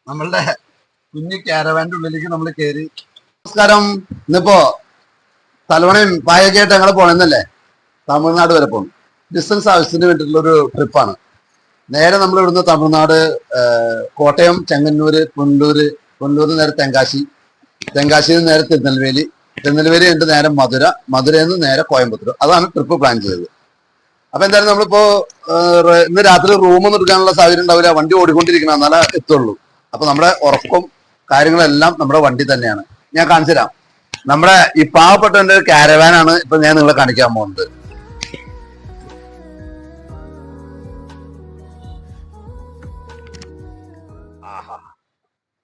നമ്മളുടെ കുഞ്ഞു ക്യാരവാന്റെ ഉള്ളിലേക്ക് നമ്മൾ കയറി. നമസ്കാരം. ഇന്നിപ്പോ തലവണയും പായൊക്കെയായിട്ട് ഞങ്ങൾ പോണെന്നല്ലേ തമിഴ്നാട് വരെ പോകും. ഡിസ്റ്റൻസ് ആവശ്യത്തിന് വേണ്ടിയിട്ടുള്ള ഒരു ട്രിപ്പാണ്. നേരെ നമ്മൾ ഇവിടുന്ന് തമിഴ്നാട് കോട്ടയം, ചെങ്ങന്നൂര്, പുനലൂര് നേരെ തെങ്കാശി, തെങ്കാശിയിൽ നിന്ന് നേരെ തിരുനെൽവേലി ഉണ്ട് നേരെ മധുരയിൽ നിന്ന് നേരെ കോയമ്പത്തൂർ. അതാണ് ട്രിപ്പ് പ്ലാൻ ചെയ്തത്. അപ്പൊ എന്തായാലും നമ്മളിപ്പോ ഇന്ന് രാത്രി റൂമൊന്നും എടുക്കാനുള്ള സാഹചര്യം ഉണ്ടാവില്ല, വണ്ടി ഓടിക്കൊണ്ടിരിക്കണം, എന്നാലേ എത്തുള്ളൂ. അപ്പൊ നമ്മുടെ ഉറക്കും കാര്യങ്ങളെല്ലാം നമ്മുടെ വണ്ടി തന്നെയാണ്. ഞാൻ കാണിച്ചു തരാം. നമ്മുടെ ഈ പാവപ്പെട്ടവന്റെ കാരവാനാണ് ഇപ്പൊ ഞാൻ നിങ്ങളെ കാണിക്കാൻ പോകുന്നത്.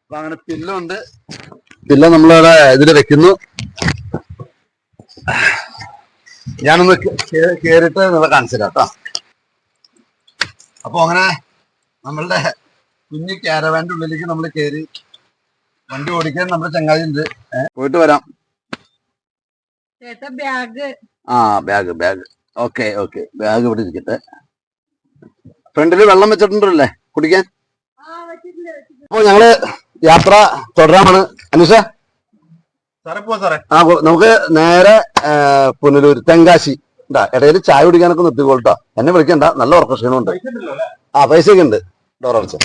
അപ്പൊ അങ്ങനെ പില്ലുണ്ട്. പില്ല നമ്മളിവിടെ ഇതില് വെക്കുന്നു. ഞാനൊന്ന് കേറിട്ട് നിങ്ങളെ കാണിച്ചു തരാം കേട്ടോ. അപ്പൊ അങ്ങനെ നമ്മളുടെ കുഞ്ഞു ക്യാരവാന്റെ ഉള്ളിലേക്ക് നമ്മൾ കയറി. വണ്ടി ഓടിക്കാൻ നമ്മുടെ ചങ്ങാതി ഉണ്ട്. പോയിട്ട് വരാം. ബാഗ് ഓക്കെ ബാഗ് ഇവിടെ ഇരിക്കട്ടെ. ഫ്രണ്ടില് വെള്ളം വെച്ചിട്ടുണ്ടല്ലേ കുടിക്കാൻ. അപ്പൊ ഞങ്ങള് യാത്ര തുടരാമാണ്. അനുഷ നമുക്ക് നേരെ പുനലൂർ തെങ്കാശി ഇടയിൽ ചായ കുടിക്കാനൊക്കെ നിർത്തിക്കോളട്ടോ. എന്നെ വിളിക്കണ്ട, നല്ല ഉറക്ക ക്ഷീണമുണ്ട്. പൈസയൊക്കെ ഉണ്ട്. ഡോർ അടച്ച